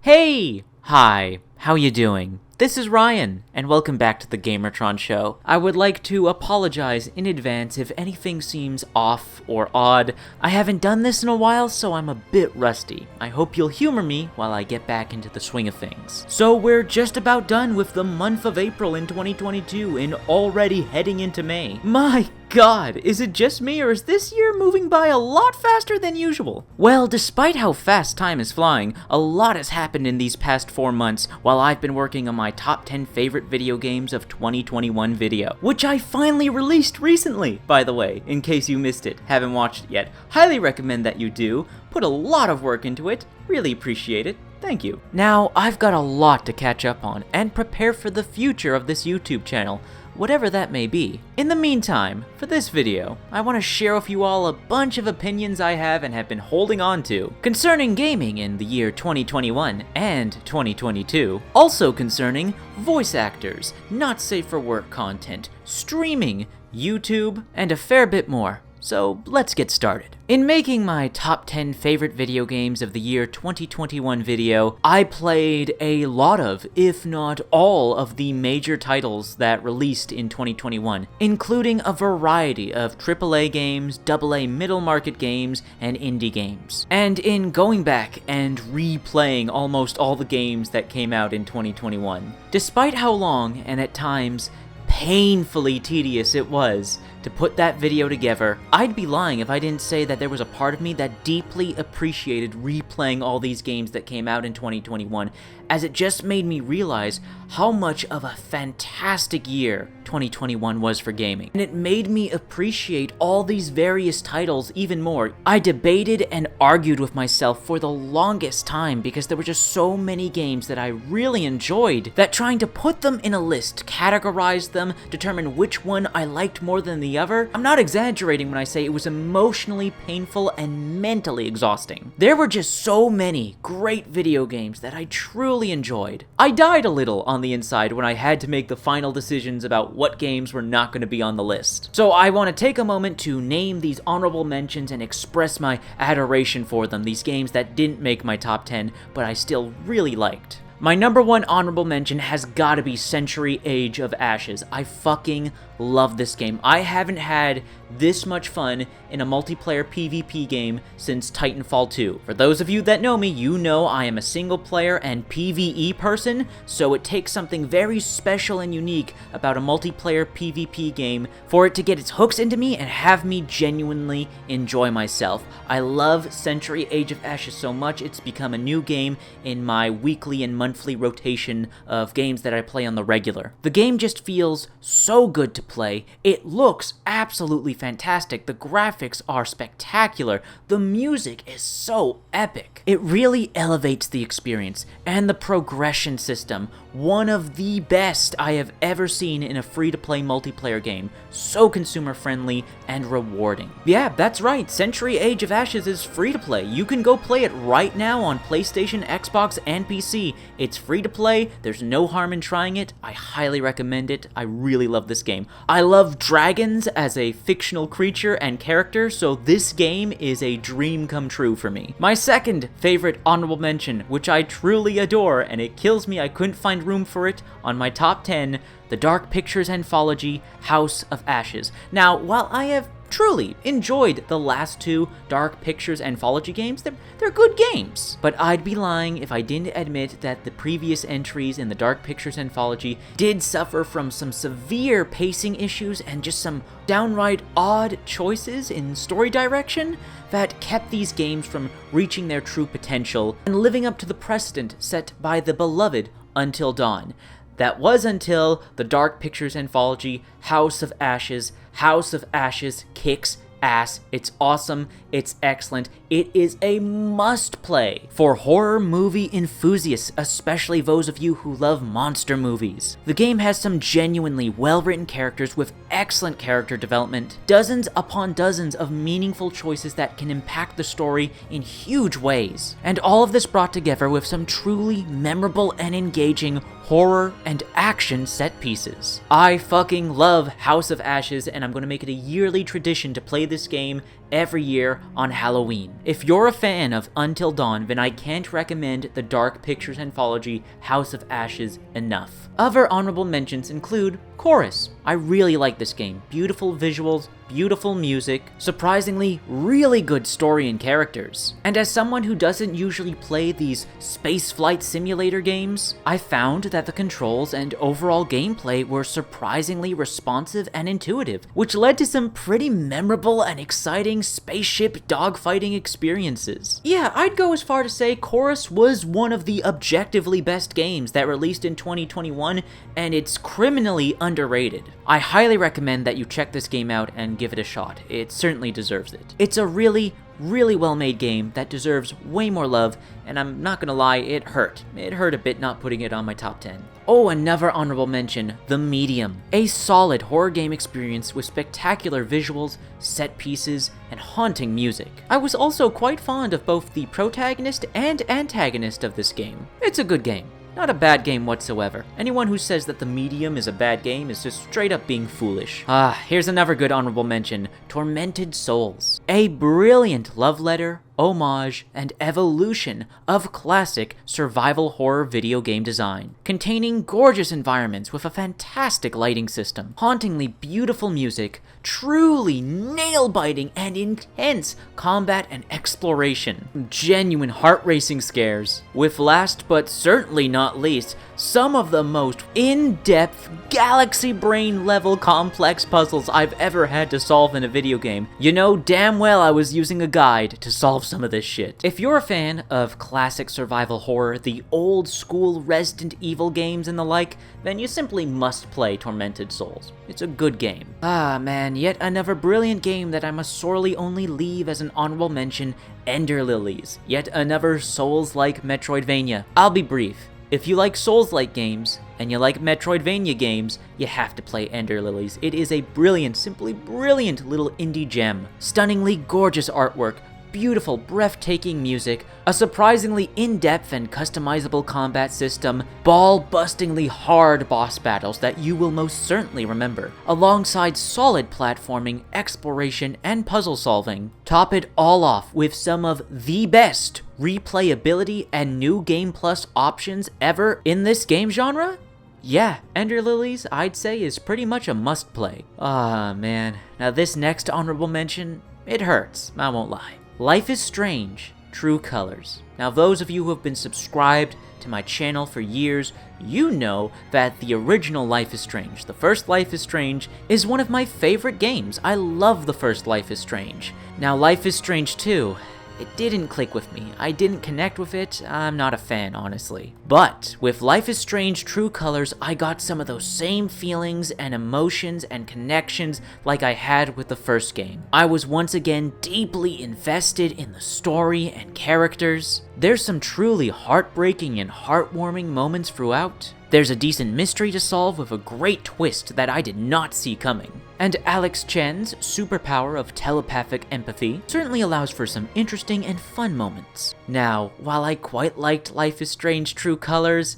Hey! Hi, how you doing? This is Ryan, and welcome back to the Gamertron Show. I would like to apologize in advance if anything seems off or odd. I haven't done this in a while, so I'm a bit rusty. I hope you'll humor me while I get back into the swing of things. So we're just about done with the month of April in 2022 and already heading into May. My God, is it just me, or is this year moving by a lot faster than usual? Well, despite how fast time is flying, a lot has happened in these past 4 months while I've been working on my top 10 favorite video games of 2021 video, which I finally released recently, by the way, in case you missed it, haven't watched it yet. Highly recommend that you do. Put a lot of work into it. Really appreciate it. Thank you. Now, I've got a lot to catch up on and prepare for the future of this YouTube channel, whatever that may be. In the meantime, for this video, I want to share with you all a bunch of opinions I have and have been holding on to concerning gaming in the year 2021 and 2022. Also concerning voice actors, not safe for work content, streaming, YouTube, and a fair bit more. So let's get started. In making my top 10 favorite video games of the year 2021 video, I played a lot of, if not all, of the major titles that released in 2021, including a variety of AAA games, AA middle market games, and indie games. And in going back and replaying almost all the games that came out in 2021, despite how long and at times painfully tedious it was to put that video together, I'd be lying if I didn't say that there was a part of me that deeply appreciated replaying all these games that came out in 2021, as it just made me realize how much of a fantastic year 2021 was for gaming. And it made me appreciate all these various titles even more. I debated and argued with myself for the longest time because there were just so many games that I really enjoyed that trying to put them in a list, categorize them, determine which one I liked more than the other, I'm not exaggerating when I say it was emotionally painful and mentally exhausting. There were just so many great video games that I truly enjoyed. I died a little on the inside when I had to make the final decisions about what games were not going to be on the list. So I want to take a moment to name these honorable mentions and express my adoration for them, these games that didn't make my top 10, but I still really liked. My number one honorable mention has gotta be Century Age of Ashes. I fucking love this game. I haven't had this much fun in a multiplayer PvP game since Titanfall 2. For those of you that know me, you know I am a single player and PvE person, so it takes something very special and unique about a multiplayer PvP game for it to get its hooks into me and have me genuinely enjoy myself. I love Century Age of Ashes so much, it's become a new game in my weekly and monthly rotation of games that I play on the regular. The game just feels so good to play. It looks absolutely fantastic. The graphics are spectacular. The music is so epic. It really elevates the experience, and the progression system, one of the best I have ever seen in a free-to-play multiplayer game. So consumer-friendly and rewarding. Yeah, that's right. Century Age of Ashes is free-to-play. You can go play it right now on PlayStation, Xbox, and PC. It's free to play, there's no harm in trying it, I highly recommend it, I really love this game. I love dragons as a fictional creature and character, so this game is a dream come true for me. My second favorite honorable mention, which I truly adore, and it kills me I couldn't find room for it on my top 10, the Dark Pictures anthology, House of Ashes. Now, while I have truly enjoyed the last two Dark Pictures anthology games, they're good games. But I'd be lying if I didn't admit that the previous entries in the Dark Pictures anthology did suffer from some severe pacing issues and just some downright odd choices in story direction that kept these games from reaching their true potential and living up to the precedent set by the beloved Until Dawn. That was until the Dark Pictures anthology, House of Ashes. House of Ashes kicks ass. It's awesome. It's excellent. It is a must-play for horror movie enthusiasts, especially those of you who love monster movies. The game has some genuinely well-written characters with excellent character development, dozens upon dozens of meaningful choices that can impact the story in huge ways, and all of this brought together with some truly memorable and engaging horror and action set pieces. I fucking love House of Ashes, and I'm going to make it a yearly tradition to play this this game every year on Halloween. If you're a fan of Until Dawn, then I can't recommend the Dark Pictures anthology House of Ashes enough. Other honorable mentions include Chorus. I really like this game. Beautiful visuals, beautiful music, surprisingly really good story and characters. And as someone who doesn't usually play these spaceflight simulator games, I found that the controls and overall gameplay were surprisingly responsive and intuitive, which led to some pretty memorable and exciting spaceship dogfighting experiences. Yeah, I'd go as far to say Chorus was one of the objectively best games that released in 2021, and it's criminally underrated. I highly recommend that you check this game out and give it a shot. It certainly deserves it. It's a really well-made game that deserves way more love, and I'm not gonna lie, it hurt. It hurt a bit not putting it on my top 10. Oh, another honorable mention, The Medium. A solid horror game experience with spectacular visuals, set pieces, and haunting music. I was also quite fond of both the protagonist and antagonist of this game. It's a good game. Not a bad game whatsoever. Anyone who says that The Medium is a bad game is just straight up being foolish. Here's another good honorable mention, Tormented Souls. A brilliant love letter, homage, and evolution of classic survival horror video game design, containing gorgeous environments with a fantastic lighting system, hauntingly beautiful music, truly nail-biting and intense combat and exploration, genuine heart-racing scares, with last but certainly not least, some of the most in-depth, galaxy brain level complex puzzles I've ever had to solve in a video game. You know damn well I was using a guide to solve some of this shit. If you're a fan of classic survival horror, the old school Resident Evil games and the like, then you simply must play Tormented Souls. It's a good game. Man, yet another brilliant game that I must sorely only leave as an honorable mention, Ender Lilies. Yet another Souls-like Metroidvania. I'll be brief. If you like Souls-like games, and you like Metroidvania games, you have to play Ender Lilies. It is a brilliant, simply brilliant little indie gem. Stunningly gorgeous artwork, beautiful, breathtaking music, a surprisingly in-depth and customizable combat system, ball-bustingly hard boss battles that you will most certainly remember, alongside solid platforming, exploration, and puzzle solving. Top it all off with some of the best replayability and new Game Plus options ever in this game genre? Yeah, Ender Lilies, I'd say, is pretty much a must-play. Man. Now this next honorable mention, it hurts, I won't lie. Life is Strange, True Colors. Now those of you who have been subscribed to my channel for years, you know that the original Life is Strange, the first Life is Strange, is one of my favorite games. I love the first Life is Strange. Now Life is Strange 2, it didn't click with me. I didn't connect with it. I'm not a fan, honestly. But with Life is Strange True Colors, I got some of those same feelings and emotions and connections like I had with the first game. I was once again deeply invested in the story and characters. There's some truly heartbreaking and heartwarming moments throughout. There's a decent mystery to solve with a great twist that I did not see coming. And Alex Chen's superpower of telepathic empathy certainly allows for some interesting and fun moments. Now, while I quite liked Life is Strange True Colors,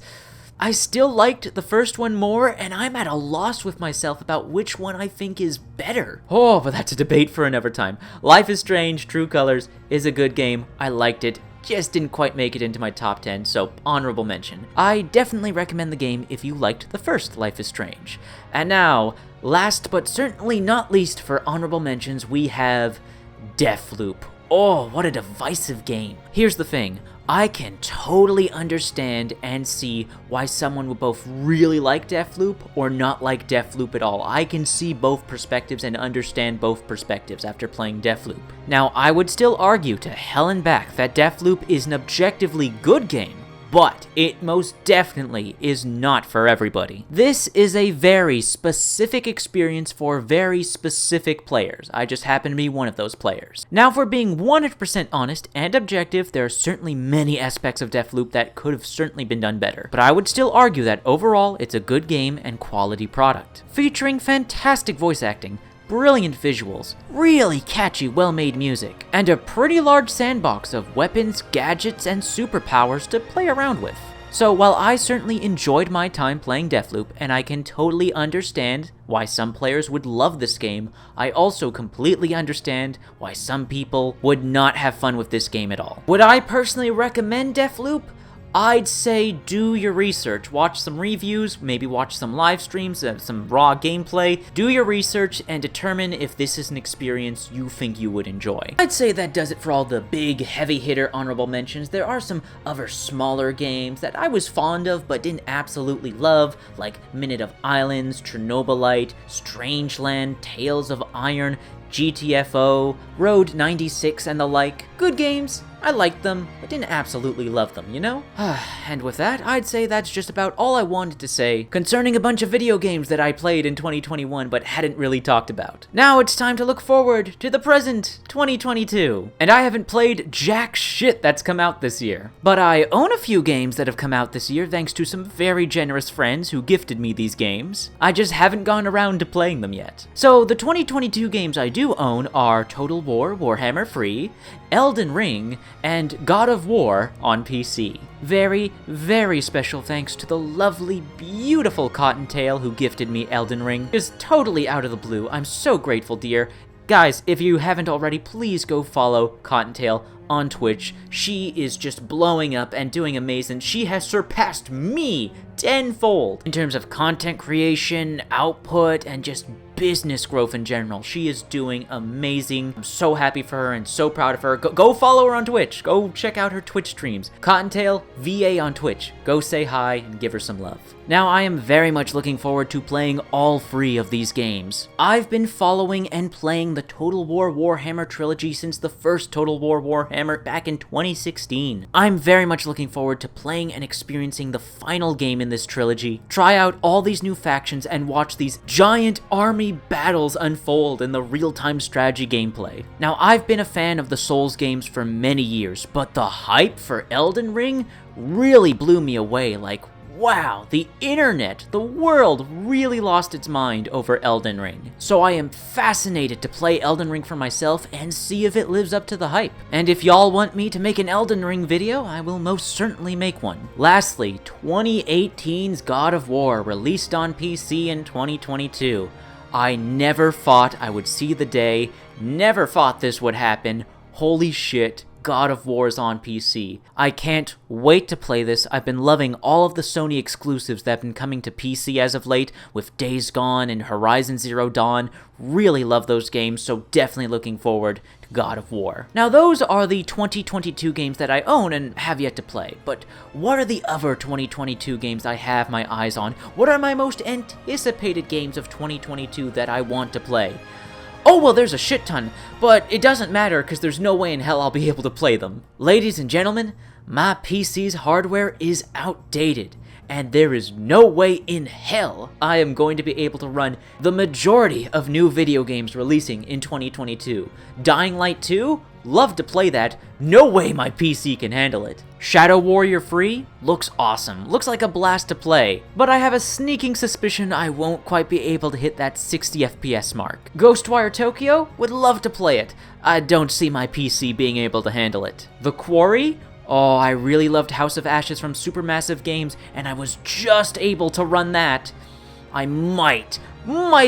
I still liked the first one more, and I'm at a loss with myself about which one I think is better. Oh, but that's a debate for another time. Life is Strange True Colors is a good game. I liked it. Just didn't quite make it into my top 10, so honorable mention. I definitely recommend the game if you liked the first Life is Strange. And now, last but certainly not least for honorable mentions, we have Deathloop. Oh, what a divisive game. Here's the thing. I can totally understand and see why someone would both really like Deathloop or not like Deathloop at all. I can see both perspectives and understand both perspectives after playing Deathloop. Now, I would still argue to hell and back that Deathloop is an objectively good game, but it most definitely is not for everybody. This is a very specific experience for very specific players. I just happen to be one of those players. Now, if we're being 100% honest and objective, there are certainly many aspects of Deathloop that could have certainly been done better, but I would still argue that overall, it's a good game and quality product. Featuring fantastic voice acting, brilliant visuals, really catchy, well-made music, and a pretty large sandbox of weapons, gadgets, and superpowers to play around with. So while I certainly enjoyed my time playing Deathloop, and I can totally understand why some players would love this game, I also completely understand why some people would not have fun with this game at all. Would I personally recommend Deathloop? I'd say do your research, watch some reviews, maybe watch some live streams, some raw gameplay, do your research and determine if this is an experience you think you would enjoy. I'd say that does it for all the big heavy hitter honorable mentions. There are some other smaller games that I was fond of but didn't absolutely love, like Minute of Islands, Chernobylite, Strangeland, Tales of Iron, GTFO, Road 96 and the like. Good games. I liked them, but didn't absolutely love them, you know? And with that, I'd say that's just about all I wanted to say concerning a bunch of video games that I played in 2021 but hadn't really talked about. Now it's time to look forward to the present, 2022. And I haven't played jack shit that's come out this year. But I own a few games that have come out this year thanks to some very generous friends who gifted me these games. I just haven't gone around to playing them yet. So the 2022 games I do own are Total War Warhammer Free, Elden Ring, and God of War on PC. Very, very special thanks to the lovely, beautiful Cottontail who gifted me Elden Ring. Just totally out of the blue. I'm so grateful, dear. Guys, if you haven't already, please go follow Cottontail on Twitch. She is just blowing up and doing amazing. She has surpassed me tenfold in terms of content creation, output, and just business growth in general. She is doing amazing. I'm so happy for her and so proud of her. Go follow her on Twitch. Go check out her Twitch streams. Cottontail VA on Twitch. Go say hi and give her some love. Now, I am very much looking forward to playing all 3 of these games. I've been following and playing the Total War Warhammer trilogy since the first Total War Warhammer back in 2016. I'm very much looking forward to playing and experiencing the final game in this trilogy, try out all these new factions, and watch these giant army battles unfold in the real-time strategy gameplay. Now, I've been a fan of the Souls games for many years, but the hype for Elden Ring really blew me away. Like, wow, the internet, the world really lost its mind over Elden Ring. So I am fascinated to play Elden Ring for myself and see if it lives up to the hype. And if y'all want me to make an Elden Ring video, I will most certainly make one. Lastly, 2018's God of War released on PC in 2022. I never thought I would see the day, never thought this would happen. Holy shit. God of War is on PC. I can't wait to play this. I've been loving all of the Sony exclusives that have been coming to PC as of late, with Days Gone and Horizon Zero Dawn. Really love those games, so definitely looking forward to God of War. Now, those are the 2022 games that I own and have yet to play, but what are the other 2022 games I have my eyes on? What are my most anticipated games of 2022 that I want to play? Oh, well, there's a shit ton, but it doesn't matter because there's no way in hell I'll be able to play them. Ladies and gentlemen, my PC's hardware is outdated, and there is no way in hell I am going to be able to run the majority of new video games releasing in 2022. Dying Light 2? Love to play that. No way my PC can handle it. Shadow Warrior Free? Looks awesome. Looks like a blast to play. But I have a sneaking suspicion I won't quite be able to hit that 60 FPS mark. Ghostwire Tokyo? Would love to play it. I don't see my PC being able to handle it. The Quarry? Oh, I really loved House of Ashes from Supermassive Games, and I was just able to run that. I might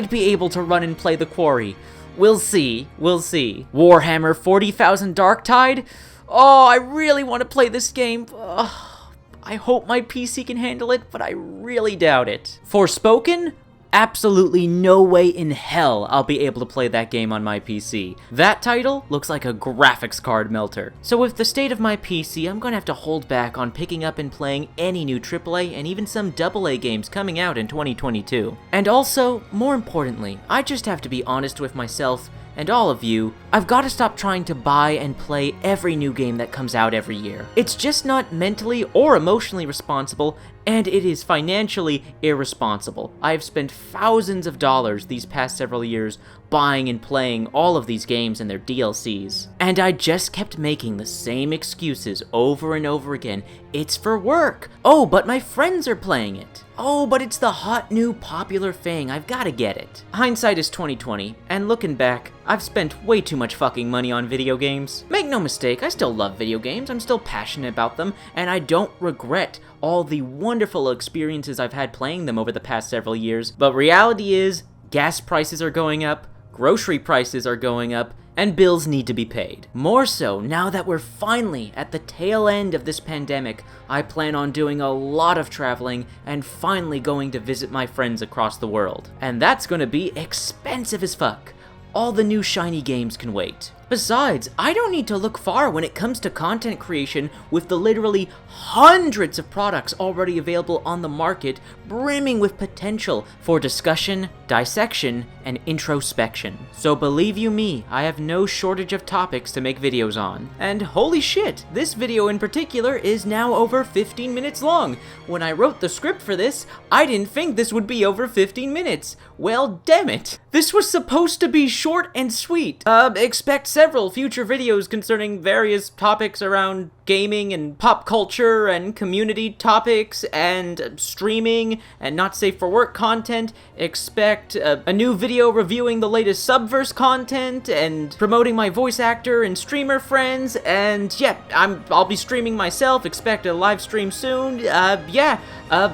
be able to run and play The Quarry. We'll see. Warhammer 40,000 Darktide? Oh, I really want to play this game. I hope my PC can handle it, but I really doubt it. Forspoken? Absolutely no way in hell I'll be able to play that game on my PC. That title looks like a graphics card melter. So with the state of my PC, I'm gonna have to hold back on picking up and playing any new AAA and even some AA games coming out in 2022. And also, more importantly, I just have to be honest with myself and all of you. I've got to stop trying to buy and play every new game that comes out every year. It's just not mentally or emotionally responsible, and it is financially irresponsible. I've spent thousands of dollars these past several years buying and playing all of these games and their DLCs. And I just kept making the same excuses over and over again. It's for work. Oh, but my friends are playing it. Oh, but it's the hot new popular thing. I've gotta get it. Hindsight is 2020, and looking back, I've spent way too much fucking money on video games. Make no mistake, I still love video games, I'm still passionate about them, and I don't regret all the wonderful experiences I've had playing them over the past several years, but reality is, gas prices are going up, grocery prices are going up, and bills need to be paid. More so, now that we're finally at the tail end of this pandemic, I plan on doing a lot of traveling and finally going to visit my friends across the world. And that's gonna be expensive as fuck. All the new shiny games can wait. Besides, I don't need to look far when it comes to content creation with the literally hundreds of products already available on the market, brimming with potential for discussion, dissection, and introspection. So believe you me, I have no shortage of topics to make videos on. And holy shit, this video in particular is now over 15 minutes long. When I wrote the script for this, I didn't think this would be over 15 minutes. Well, damn it. This was supposed to be short and sweet. Expect several future videos concerning various topics around gaming and pop culture and community topics and streaming and not safe for work content. Expect a new video reviewing the latest Subverse content and promoting my voice actor and streamer friends, and yeah, I'll be streaming myself. Expect a live stream soon.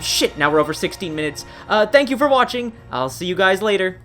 Shit, now we're over 16 minutes. Thank you for watching. I'll see you guys later.